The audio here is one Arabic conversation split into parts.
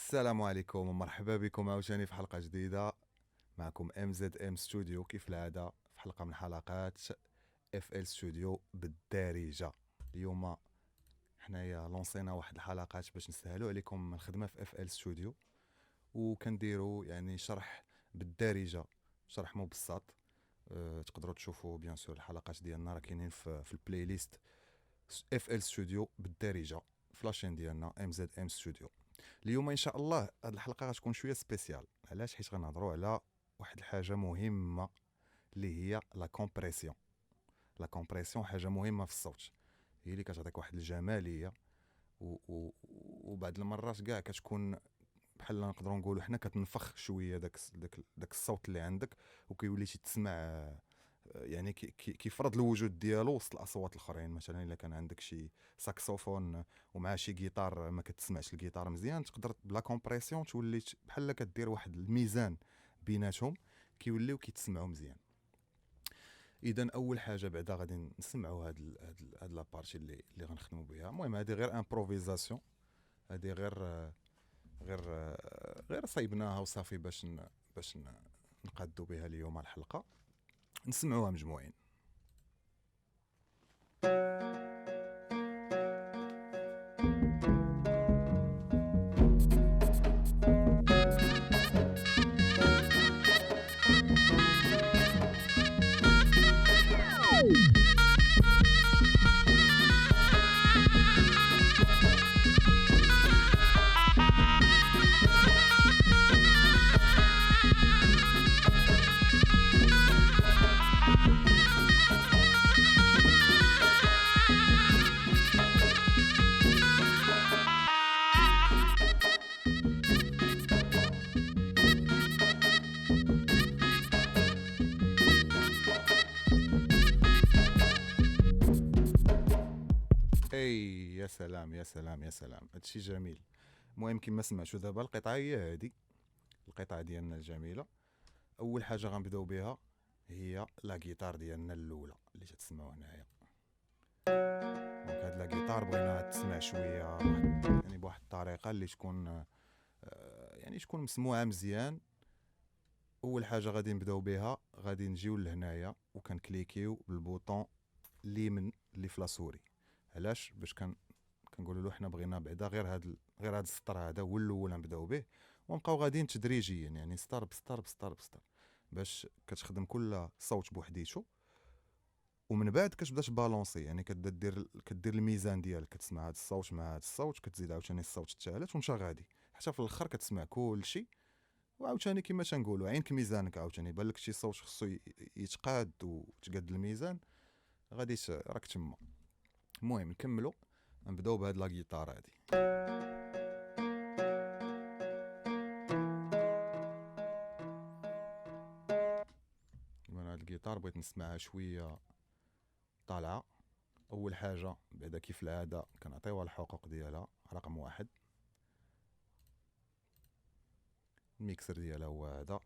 السلام عليكم ومرحبا بكم عاوتاني في حلقة جديدة. معكم MZM ستوديو كيف العادة في حلقة من حلقات FL ستوديو بالدارجة. اليوم حنايا لونسينا واحد الحلقات باش نسهلوا عليكم الخدمة في FL ستوديو، وكنديروا يعني شرح بالدارجة، شرح مبسط. تقدروا تشوفوا بيان سور الحلقات ديالنا راه كاينين في البلاي ليست FL ستوديو بالدارجة في لاشين ديالنا MZM ستوديو. اليوم ان شاء الله هاد الحلقه غتكون شويه سبيسيال. علاش؟ حيت غنهضروا على واحد الحاجه مهمه اللي هي لا كومبريسيون. لا كومبريسيون حاجه مهمه في الصوت، هي اللي كتعطيك واحد الجماليه وبعض المرات كاع كتكون بحال نقدروا نقولوا حنا كتنفخ شويه داك الصوت اللي عندك، وكيولي تسمع يعني كيفرض الوجود ديالو وسط الاصوات الاخرين. مثلا الا كان عندك شي ساكسوفون ومع شي جيتار ما كتسمعش الجيتار مزيان، تقدر بلا كومبريسيون تولي بحال كدير واحد الميزان بيناتهم، كيوليو كيتسمعوا مزيان. اذا اول حاجه بعدا غادي نسمعوا هاد لابارتي اللي غنخدموا بها. المهم هذه غير امبروفيزاسيون، هذه غير غير صايبناها وصافي باش نقادوا بها اليوم الحلقه. نسمعوها مجموعين. اي يا سلام يا سلام يا سلام، هادشي جميل. المهم كما سمعتوا دابا القطعه هي هادي، القطعه ديالنا الجميله. اول حاجه غنبداو بها هي لا جيتار ديالنا الاولى اللي تسمعوا هنايا. دونك هاد لا جيتار بغيناها تسمع شويه يعني بواحد الطريقه اللي تكون يعني تكون مسموعه مزيان. اول حاجه غادي نبداو بها، غادي نجيو لهنايا وكنكليكيو بالبوطون اليمين اللي في لاسوري. علاش؟ باش كنقولوا له حنا بغينا بعدا غير هاد السطر هذا هو الاول نبداو به، ونبقاو غاديين تدريجيا يعني سطر بسطر بسطر بسطر، باش كتخدم كل صوت بوحديتو. ومن بعد كتبدا تبالونسي، يعني كدير الميزان ديالك، كتسمع هاد الصوت مع هاد الصوت، كتزيد عاوتاني الصوت الثالث ومشى غادي حتى في الاخر كتسمع كلشي. وعاوتاني كما تنقولوا عينك ميزانك، عاوتاني بان لك شي صوت خصو يتقاد وتقاد الميزان، غادي راك تما. المهم نكملوا، نبداو بهاد لا جيتار هادي. هاد الجيتار بغيت نسمعها شويه طالعه. اول حاجه بعدا كيف العاده كنعطيوها الحقوق ديالها. رقم واحد، الميكسر ديالها هو هذا.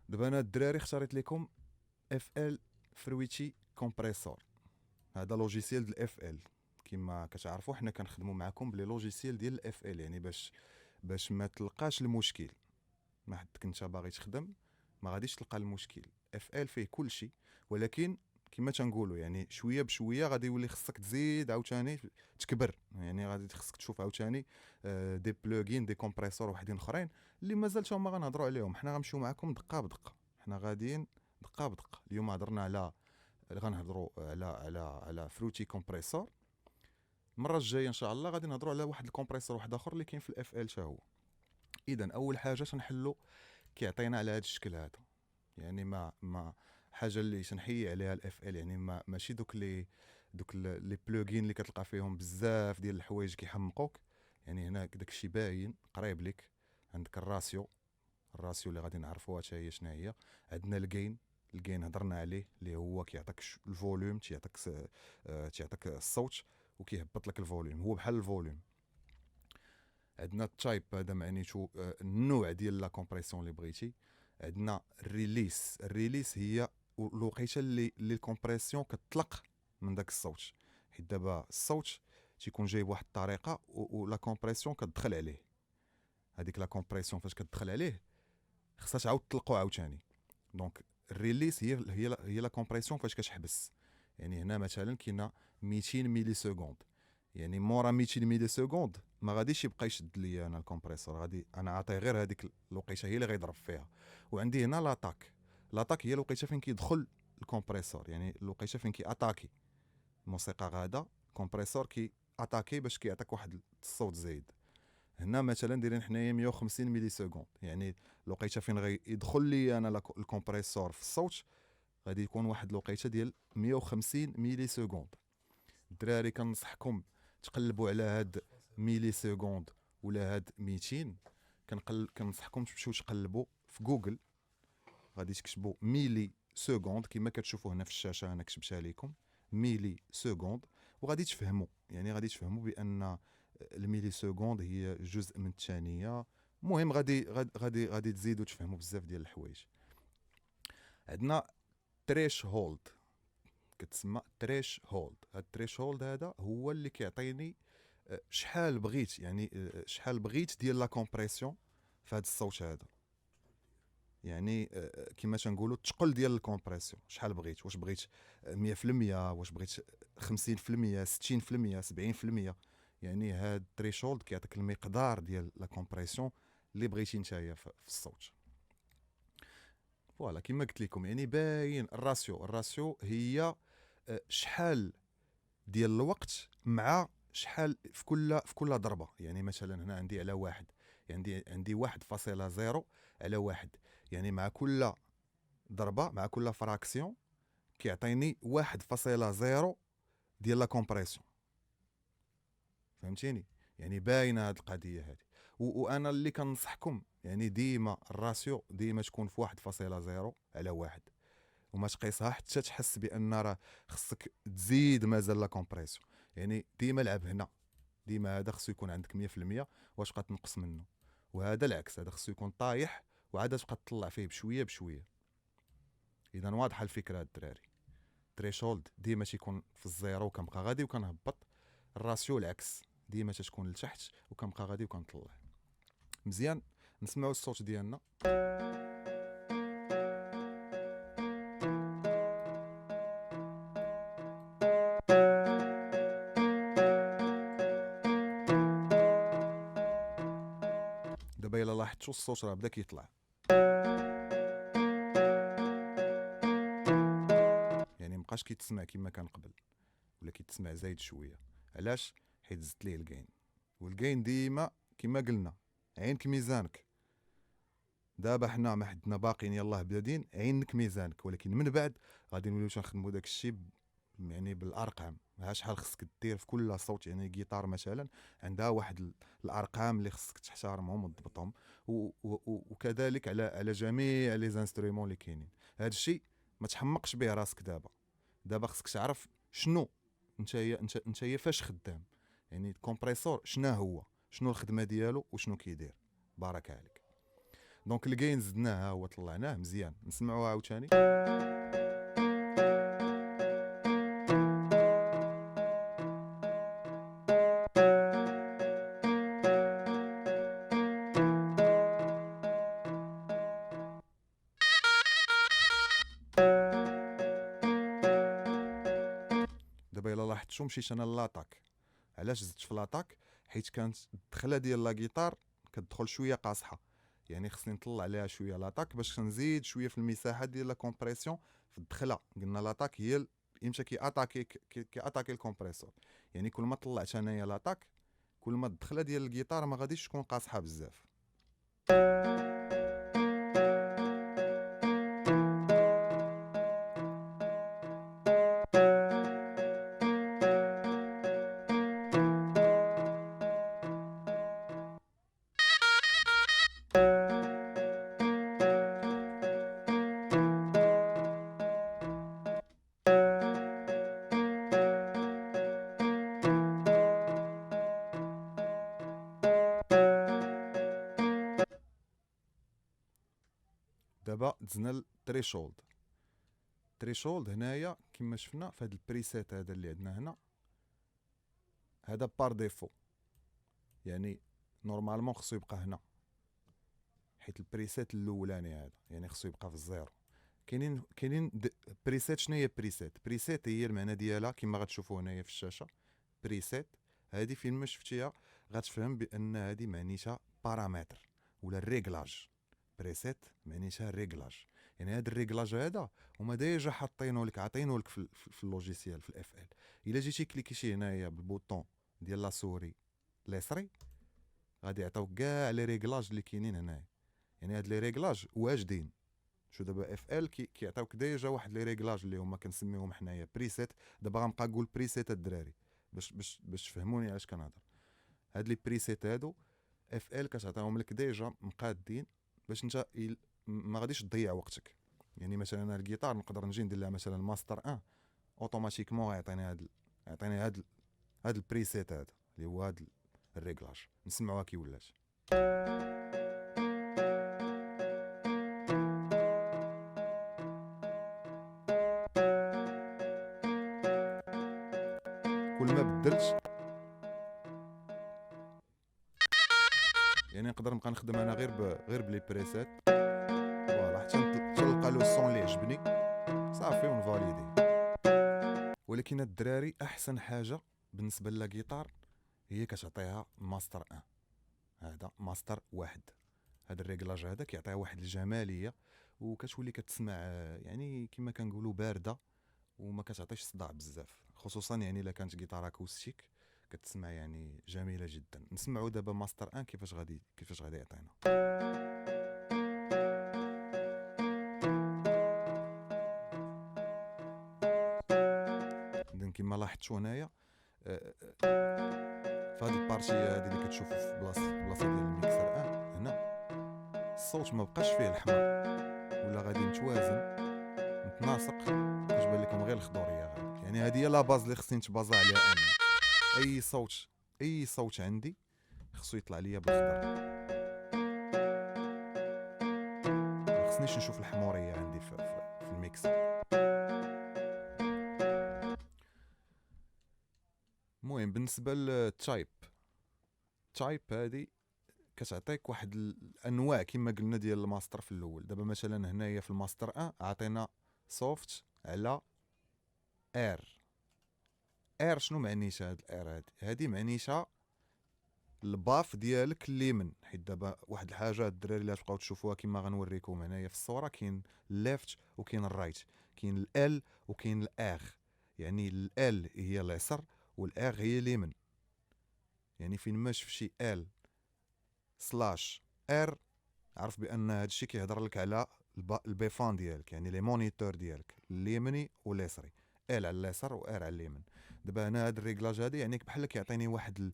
دابا انا الدراري اختاريت لكم FL فرويتشي كومبريسور. هذا لوجيسيال ديال FL. كما كتعرفوا حنا كنخدموا معكم بلي لوجيسيال ديال FL، يعني باش ما تلقاش المشكل. ما حد كنت باغي تخدم ما غاديش تلقى المشكل. FL فيه كل شيء، ولكن كما تنقولوا يعني شويه بشويه غادي يولي خصك تزيد عاوتاني تكبر. يعني غادي خصك تشوف عاوتاني دي بلوغين دي كومبريسور وحدين اخرين اللي مازال هما غنهضروا عليهم. حنا غنمشيو معكم دقه بدقه، حنا غاديين دقه بدقه. اليوم هضرنا غنهضروا على فروتي كومبريسور. المره الجايه ان شاء الله غادي نهضروا على واحد الكومبريسور واحد اخر اللي كاين في FL حتى هو. اذا اول حاجه تنحلوا كيعطينا على هذا الشكل هذا، يعني ما حاجه اللي تنحيي عليها FL، يعني ماشي دوك لي بلوغين اللي كتلقى فيهم بزاف ديال الحوايج كيحمقوك. يعني هنا داك الشيء باين قريب لك. عندك الراسيو اللي غادي نعرفوها حتى هي شنو هي. عندنا الجين هضرنا عليه، اللي هو كيعطيك الفوليوم، تيعطيك الصوت وكيهبط لك الفوليوم، هو بحال الفوليوم. عندنا التايب، هذا معنيتو النوع ديال لا كومبريسيون اللي بغيتي. عندنا الريليس هي الوقيته اللي الكومبريسيون كتطلق من داك الصوت. حيت دابا الصوت تيكون جاي بواحد الطريقه ولا كومبريسيون كتدخل عليه. هذيك لا كومبريسيون فاش كتدخل عليه خصها تعاود تطلقو عاوتاني. دونك الريليس هي لا كومبريسيون فاش كتحبس. يعني هنا مثلا كاينه 200 ملي سكوند، يعني مورا 200 ملي سكوند ما غاديش يبقى يشد ليا انا الكمبريسور، غادي انا عاطيه غير هذيك الوقيته هي اللي غيضرب فيها. وعندي هنا لاطاك هي الوقيته فين كيدخل الكمبريسور، يعني الوقيته فين كي اتاكي الموسيقى غادا كومبريسور كي اتاكي باش كيعطيك واحد الصوت زايد. هنا مثلا دايرين حنايا 150 ملي سكوند، يعني الوقيته فين غيدخل لي انا الكمبريسور في الصوت غادي يكون واحد الوقيته ديال 150 ملي سكوند. الدراري كنصحكم تقلبوا على هاد ميلي سكوند ولا هاد 200. كنصحكم تمشيو تقلبوا في جوجل، غادي تكتبوا ميلي سكوند كما كتشوفوا هنا في الشاشه، انا كتبتها لكم ميلي سكوند، وغادي تفهموا بان الميلي سكوند هي جزء من الثانيه. المهم غادي تزيدوا تفهموا بزاف ديال الحوايج. عندنا تريش هولد، كتسمى تريش هولد. هاد التريش هولد هذا هو اللي كيعطيني شحال بغيت، يعني شحال بغيت ديال لا كومبريسيون في هذا الصوت هذا. يعني كما تنقولوا الثقل ديال الكومبريسيون شحال بغيت، واش بغيت 100%، واش بغيت 50%، 60%، 70%. يعني هاد التريشولد كيعطيك المقدار ديال لا كومبريسيون اللي بغيتي نتايا في الصوت. فوالا كما قلت لكم، يعني باين الراسيو هي شحال ديال الوقت مع شحال في كل ضربه. يعني مثلا هنا عندي على واحد، عندي 1.0 على واحد، يعني مع كل ضربه مع كل فراكسيون كيعطيني 1.0 ديال لا كومبريسيون. فهمتيني؟ يعني باينه هاد القضيه هذه. وانا اللي كنصحكم يعني ديما الراسيو ديما تكون في 1.0 على واحد، وما تقيسها حتى تحس بان راه خصك تزيد مازال لا كومبريسيون. يعني ديما لعب هنا، ديما هذا خصو يكون عندك 100% واش تبقى تنقص منه، وهذا العكس، هذا خصو يكون طايح وعاد تبقى تطلع فيه بشويه بشويه. اذا واضحه الفكره الدراري. تريشولد ديما تيكون في الزيرو وكنبقى غادي وكنهبط، الراسيو العكس ديما تتكون لتحت وكنبقى غادي وكنطلع. مزيان نسمعوا الصوت ديالنا. دابا الا لاحظتوا الصوت راه بدا كيطلع، يعني مابقاش كيتسمع كما كان قبل، ولا كيتسمع زايد شويه. علاش؟ حيت زدت ليه الكاين. والكاين ديما كما قلنا عينك ميزانك. دابا حنا ما حدنا باقيين يلاه بلادين عينك ميزانك، ولكن من بعد غادي نوليو تنخدموا داك الشيء يعني بالارقام. ها شحال خصك دير في كل صوت، يعني الجيتار مثلا عندها واحد الارقام اللي خصك تحترمهم وتضبطهم، وكذلك على جميع لي زانسترومون اللي كاينين. هذا الشيء ما تحمقش به راسك. دابا خصك تعرف شنو نتايا فاش خدام، يعني الكمبريسور شنو الخدمه ديالو وشنو كيدير. بارك عليك. دونك الكاين زدناه هو طلعناه مزيان. نسمعوها عاوتاني. دابا الا لاحظتوا مشيت انا لاطاك. علاش زدت في لاطاك؟ حيت كانت الدخله ديال لا جيتار كتدخل شويه قاصحه، يعني خصني نطلع عليها شويه لاطاك باش نزيد شويه في المساحه ديال لا كومبريسيون في الدخله. قلنا لاطاك هي امتى كي اتاكي الكومبريسور، يعني كل ما طلعت انايا لاطاك كل ما الدخله ديال الجيتار ما غاديش تكون قاصحه بزاف. دابا دزنا التريشولد. التريشولد هنايا كما شفنا في هذا البريسيت هذا اللي عندنا هنا، هذا بار ديفو، يعني نورمالمون خصو يبقى هنا، حيت البريسيت الاولاني هذا يعني خصو يبقى في الزيرو. كاينين بريسيت. شنو هي بريسيت هي المعنى ديالها كما غتشوفوا هنايا في الشاشه. بريسيت هذه فين ما شفتيها غتفهم بان هذه معنيتها بارامتر ولا ريغلاج. بريسيت معنيتها ريغلاج، يعني هذا الريغلاج هذا هما ديجا حاطينه لك، عاطينه لك في اللوجيسيال في الاف ال. الا جيتي كليكيتي هنايا بالبوطون ديال لا سوري ليسري غادي يعطيوك كاع لي ريغلاج اللي كاينين هنايا. يعني هاد لي ريغلاج واجدين. شو دابا اف ال كيعطيوك ديجا واحد لي ريغلاج اللي هما كنسميوهم حنايا بريسيت. دابا غنبقى نقول بريسيت الدراري باش تفهموني علاش كنهضر. هاد لي بريسيت هادو اف ال كتعطيهم لك ديجا مقادين باش انت ما غاديش تضيع وقتك. يعني مثلا انا الجيتار نقدر نجي ندير لها مثلا ماستر 1 اوتوماتيكمون يعطيني هاد البريسيت هذا اللي هو هاد الريغلاج. نسمعوها كي ولات. كل ما بدلت يعني نقدر نبقى نخدم انا غير بلي بريسيت فوالا حتى نلقى لو الصون اللي يعجبني صافي ونفاليدي. ولكن الدراري احسن حاجه بالنسبه لا جيتار هي كتعطيها ماستر 1. هذا ماستر 1. هذا الريغلاج هذا كيعطيها واحد الجماليه وكتولي كتسمع يعني كما كنقولوا بارده وما كتعطيش صداع بزاف، خصوصا يعني الا كانت جيتار اكوستيك كتسمع يعني جميله جدا. نسمعوا دابا ماستر 1 كيفاش غادي يعطينا. اذا كما لاحظتوا هنايا فهاد البارتي هادي اللي كتشوفوا في بلاصه ديال الميكسر هنا الصوت ما بقاش فيه الحمر ولا غادي متوازن متناسق، كتبان لكم غير الخضوريه غادي. يعني هذه هي لا باز اللي خصني نتبازا عليها انا. اي صوت عندي خصو يطلع ليا بالخضر، ما خصنيش نشوف الحموريه عندي في الميكسر. المهم بالنسبه للتايب هذه كتعطيك واحد الانواع كما قلنا ديال الماستر في الاول. دابا مثلا هنايا في الماستر 1 عطينا سوفت على ار. شنو معنيتها هاد الار هادي معنيتها الباف ديالك اليمين. حيت دابا واحد الحاجه الدراري اللي غتبقاو تشوفوها كما غنوريكم هنايا في الصوره، كاين الليفت وكاين الرايت، كاين ال وكاين الار. يعني ال هي اليسار والار هي اليمين. يعني فين ما شفتي ال سلاش ار عرف بان هادشي كيهضر لك على البيفان ديالك، يعني لي مونيتور ديالك اليمني واليسري. ال على اليسار وار على اليمين. دابا هنا هاد الريغلاج هادي يعني بحال كيعطيني واحد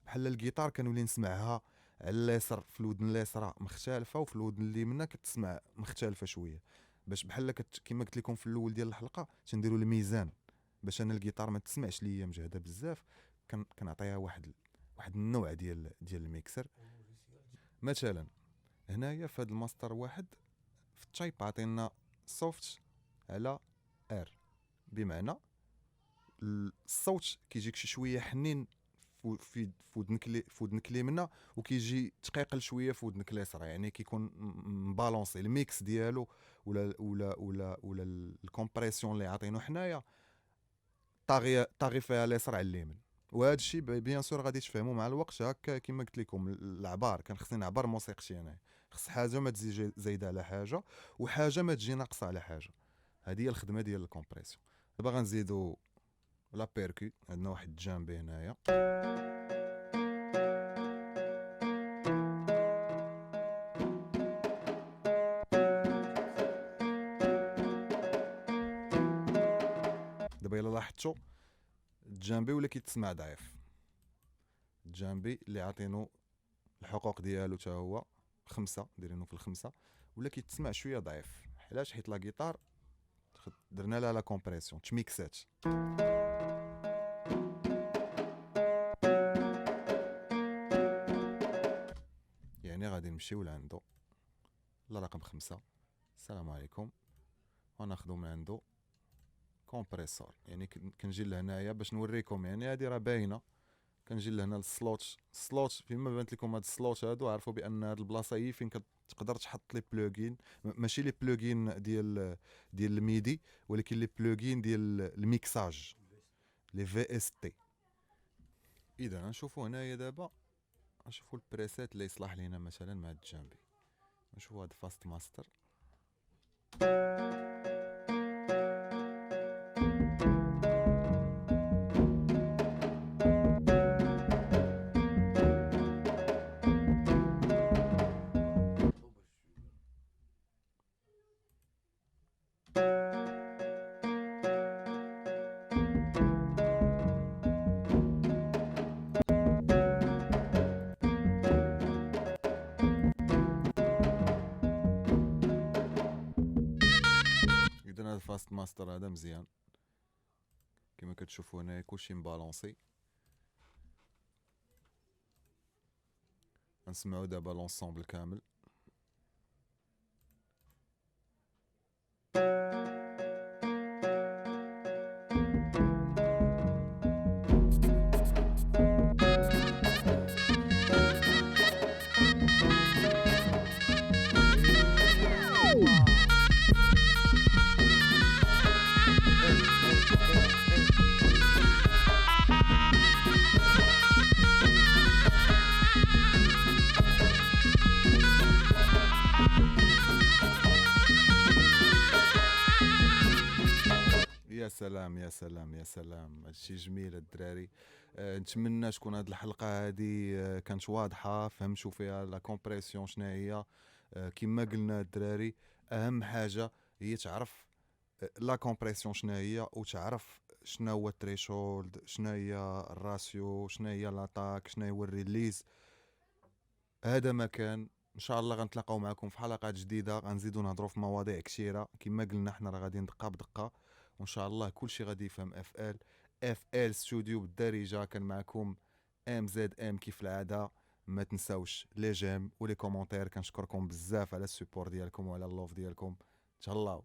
بحال الجيتار كنولي نسمعها على اليسار في الودن اليسرى مختلفه وفي الودن اليمنى كتسمع مختلفه شويه، باش بحال كما قلت لكم في الاول ديال الحلقه تنديروا الميزان باش انا الجيتار ما تسمعش ليا مجهده بزاف. كنعطيها واحد النوع ديال الميكسر. مثلا هنايا في هذا الماستر 1 في التايب عطينا سوفت على ار، بمعنى الصوت كيجيك شي شويه حنين في ودنك اليمنى وكيجي تقيقل شويه في ودنك اليسرى. يعني كيكون مبالونسي الميكس ديالو ولا الكومبريسيون اللي عاطينو حنايا طاغي فيها اليسار على اليمين. وهذا الشيء بيان سور غادي تفهموا مع الوقت. هكا كما قلت لكم العبار كان خصني نعبر موسيقتي انا، خص حاجه ما تزيد زايده على حاجه وحاجه ما تجي ناقصه على حاجه. هذه هي الخدمه ديال الكومبريسيون. دابا غنزيدوا لا بيركو. عندنا واحد الجامبي هنايا دابا الا لاحظتوا الجامبي ولا كيتسمع ضعيف. الجامبي اللي عاطينو الحقوق ديالو حتى هو 5 دايرينو في 5 ولا كيتسمع شويه ضعيف. علاش؟ حيت لا جيتار درنا لها لا كومبريسيون تميكسات. يعني غادي نمشيو لعندو رقم 5. السلام عليكم. وناخذو من عنده كومبريسور. يعني كنجي لهنايا باش نوريكم، يعني هذه راه باينه كنجي لهنا السلوت فيما بانت لكم هاد السلوت هادو، عرفوا بان هاد البلاصه هي فين كتقدر تحط لي بلوغين، ماشي لي بلوغين ديال الميدي، ولكن لي بلوغين ديال الميكساج، لي في اس تي. اذا نشوفوا هنايا دابا، نشوفوا البريسيت اللي يصلح لينا مثلا مع هاد الجانبي. نشوفوا هاد فاست ماستر. اذا هاد الفاست ماستر هذا مزيان كما كتشوفوا هنايا كلشي مبالونسي. نسمعوا دابا لونسومبل كامل. يا سلام يا سلام يا سلام، هادشي جميل الدراري. نتمنى تكون هاد الحلقه هادي كانت واضحه، فهمتوا فيها لا كومبريسيون شنو هي. كما قلنا الدراري، اهم حاجه هي تعرف لا كومبريسيون شنو هي، وتعرف شنو هو التريشولد، شنو هي الراسيو، شنو هي لاطاك، شنو هو الريليز. هذا ما كان. ان شاء الله غنتلاقاو معكم في حلقات جديده، غنزيدو نهضروا في مواضيع كثيره. كما قلنا حنا راه غاديين دقه بدقه، وان شاء الله كلشي غادي يفهم اف ال ستوديو بالدارجه. كان معكم ام زد ام كيف العاده. ما تنساوش لي جيم ولي كومونتير. كنشكركم بزاف على السيبور ديالكم وعلى اللوف ديالكم. تهلاو.